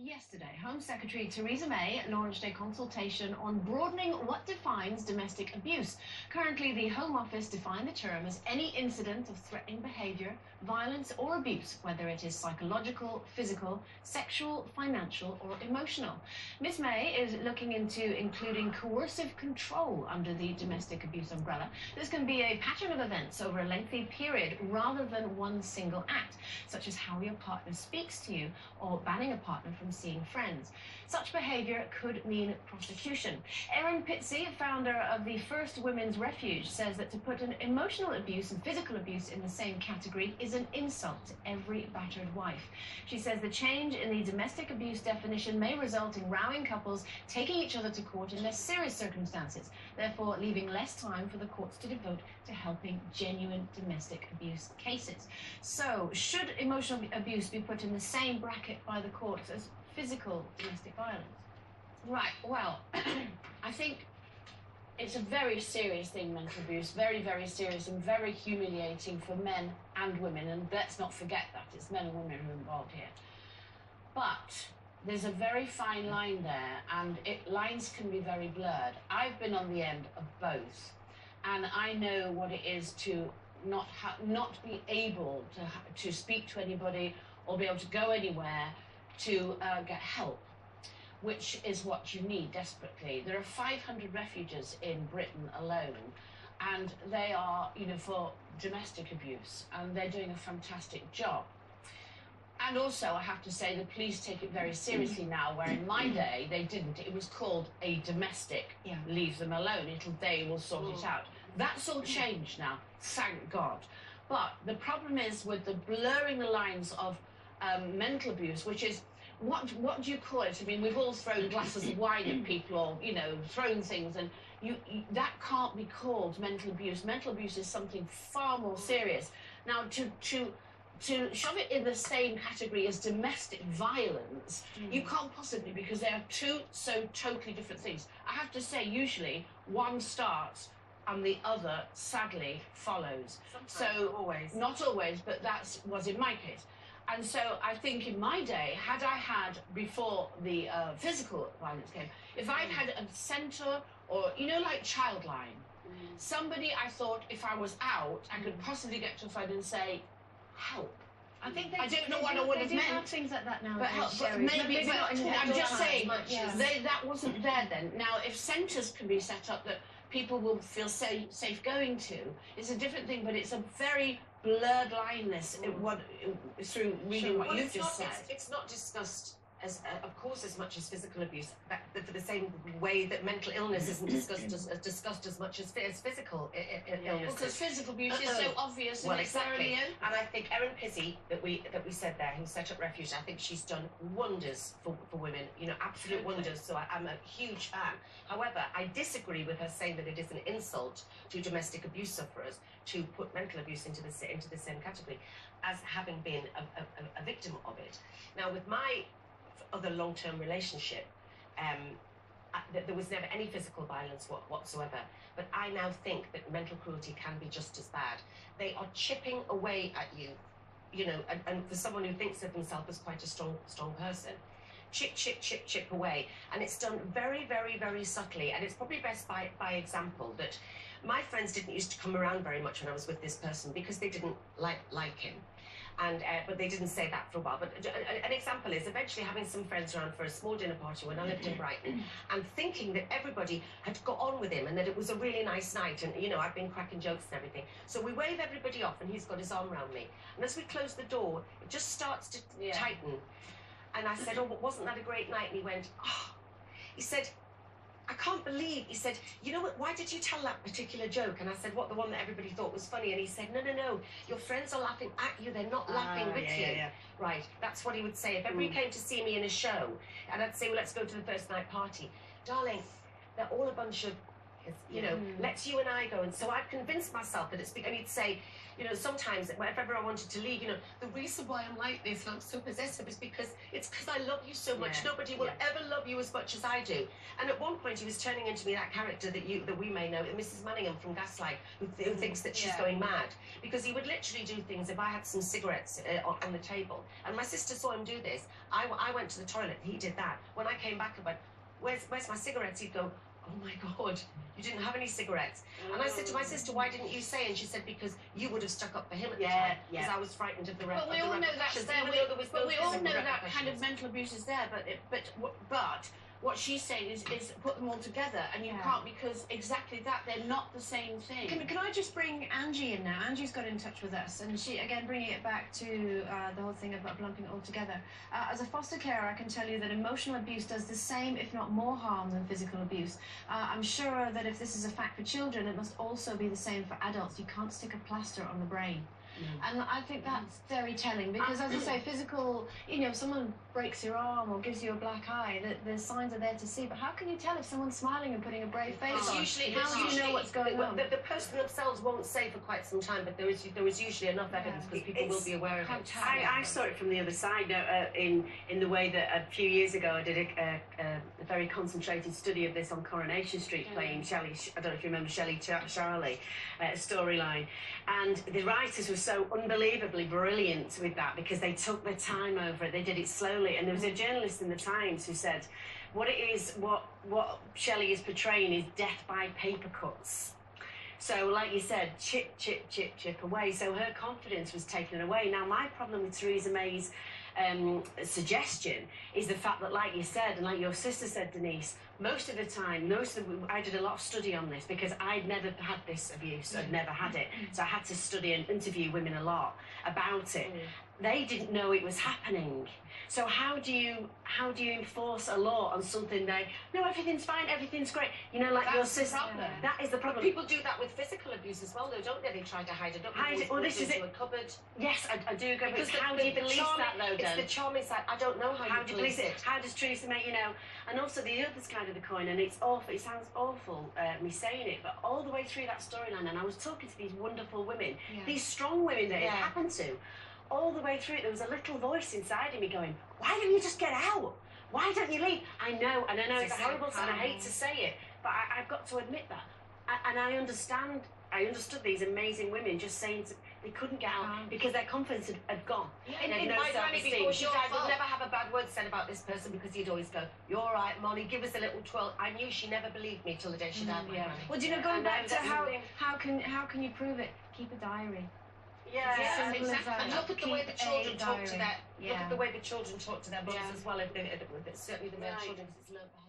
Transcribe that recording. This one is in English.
Yesterday, Home Secretary Theresa May launched a consultation on broadening what defines domestic abuse. Currently, the Home Office defined the term as any incident of threatening behaviour, violence or abuse, whether it is psychological, physical, sexual, financial or emotional. Ms May is looking into including coercive control under the domestic abuse umbrella. This can be a pattern of events over a lengthy period rather than one single act, such as how your partner speaks to you or banning a partner from seeing friends. Such behaviour could mean prosecution. Erin Pitsey, founder of the First Women's Refuge, says that to put an emotional abuse and physical abuse in the same category is an insult to every battered wife. She says the change in the domestic abuse definition may result in rowing couples taking each other to court in less serious circumstances, therefore leaving less time for the courts to devote to helping genuine domestic abuse cases. So, should emotional abuse be put in the same bracket by the courts as physical domestic violence? Right, well, I think it's a very serious thing, mental abuse, very, very serious and very humiliating for men and women, and let's not forget that, it's men and women who are involved here. But there's a very fine line there, and lines can be very blurred. I've been on the end of both, and I know what it is to not be able to speak to anybody or be able to go anywhere to get help, which is what you need desperately. There are 500 refuges in Britain alone, and they are, for domestic abuse, and they're doing a fantastic job. And also, I have to say, the police take it very seriously now, where in my day, they didn't. It was called a domestic. Yeah. Leave them alone. They will sort it out. That's all changed now, thank God. But the problem is with the blurring the lines of mental abuse, which is, what do you call it? I mean, we've all thrown glasses of wine at people, or, thrown things, and that can't be called mental abuse. Mental abuse is something far more serious. Now, to shove it in the same category as domestic violence, you can't possibly, because they are two so totally different things. I have to say, usually, one starts and the other, sadly, follows. Sometimes, so always. Not always, but that was in my case. And so I think in my day, had I had, before the physical violence came, if I'd had a centre or, like Childline, somebody I thought if I was out, I could possibly get to a phone and say, help. I think I don't know what I would have meant. Have things like that now. But maybe I'm just saying, yeah. That wasn't there then. Now, if centres can be set up that people will feel safe going to, it's a different thing, but it's a very blurred line, through reading what you've just said. It's not discussed as, of course, as much as physical abuse, but for the same way that mental illness isn't discussed as much as physical illness. Because physical abuse is so obvious. Well, exactly. And I think Erin Pitsey, that we said there, who set up Refuge, I think she's done wonders for women, absolute wonders. So I'm a huge fan. However, I disagree with her saying that it is an insult to domestic abuse sufferers to put mental abuse into the same category as having been a victim of it. Now, with my other long-term relationship, there was never any physical violence whatsoever, but I now think that mental cruelty can be just as bad. They are chipping away at you, and for someone who thinks of themselves as quite a strong person, chip away, and it's done very, very, very subtly, and it's probably best by example. That my friends didn't used to come around very much when I was with this person because they didn't like him. And but they didn't say that for a while. But an example is eventually having some friends around for a small dinner party when I lived in Brighton, and thinking that everybody had got on with him and that it was a really nice night, and I've been cracking jokes and everything. So we wave everybody off, and he's got his arm around me. And as we close the door, it just starts to tighten. And I said, "Oh, but wasn't that a great night?" And he went, "Oh," he said, "I can't believe," he said, "you know what, why did you tell that particular joke?" And I said, "What, the one that everybody thought was funny?" And he said, no, your friends are laughing at you, they're not laughing with you. Yeah. Right, that's what he would say. If everybody came to see me in a show, and I'd say, well, let's go to the first night party. Darling, they're all a bunch of You know, let's you and I go. And so I've convinced myself that it's because, and he'd say, you know, sometimes whenever I wanted to leave, you know, the reason why I'm like this and I'm so possessive is because I love you so much. Nobody will ever love you as much as I do. And at one point he was turning into me that character that we may know, Mrs. Manningham from Gaslight, who thinks that she's going mad. Because he would literally do things if I had some cigarettes on the table. And my sister saw him do this. I went to the toilet, he did that. When I came back and went, where's my cigarettes? He'd go, oh my God, you didn't have any cigarettes. And I said to my sister, why didn't you say? And she said, because you would have stuck up for him at the time. Because I was frightened of the rest. But we all know that's there. But we all know that kind of mental abuse is there. But what she's saying is put them all together, and you can't, because exactly that, they're not the same thing. Can I just bring Angie in now? Angie's got in touch with us, and she, again, bringing it back to the whole thing of lumping it all together. As a foster carer, I can tell you that emotional abuse does the same, if not more harm than physical abuse. I'm sure that if this is a fact for children, it must also be the same for adults. You can't stick a plaster on the brain. And I think that's very telling, because, as I say, physical, you know, if someone breaks your arm or gives you a black eye, the signs are there to see. But how can you tell if someone's smiling and putting a brave face on? How do you know what's going on? The person themselves won't say for quite some time, but there is usually enough evidence because people will be aware of it. I saw it from the other side in the way that a few years ago I did a very concentrated study of this on Coronation Street, playing Shelley. I don't know if you remember Shelley Charlie storyline, and the writers were so unbelievably brilliant with that because they took their time over it. They did it slowly, and there was a journalist in the Times who said, what Shelley is portraying is death by paper cuts. So, like you said, chip, chip, chip, chip away. So her confidence was taken away. Now, my problem with Theresa May's suggestion is the fact that, like you said, and like your sister said, Denise, most of the time, I did a lot of study on this because I'd never had this abuse. I'd never had it. So I had to study and interview women a lot about it. They didn't know it was happening. So how do you enforce a law on something no, everything's fine, everything's great. You know, like your sister. That is the problem. But people do that with physical abuse as well, though, don't they? They try to hide it. Hide it. Well, this is it. A cupboard. Yes, I do agree. Because how do you police that, though, It's the charming side. I don't know how do you police it. How does Theresa May, you know? And also the other side of the coin, and it's awful. It sounds awful, me saying it, but all the way through that storyline, and I was talking to these wonderful women, these strong women that it happened to. All the way through it, there was a little voice inside of me going, why don't you just get out? Why don't you leave? I know, and I know it's horrible, and I hate to say it, but I've got to admit that. And I understood these amazing women just saying they couldn't get out because their confidence had gone. My granny, before she died, would never have a bad word said about this person because he'd always go, you're all right, Molly, give us a little twirl. I knew she never believed me till the day she died, my granny. Well, do you know, going back to how can you prove it? Keep a diary. Yeah, exactly. And look at the way the children talk to their, Look at the way the children talk to their mothers as well. Certainly the male children, because it's learned behaviour.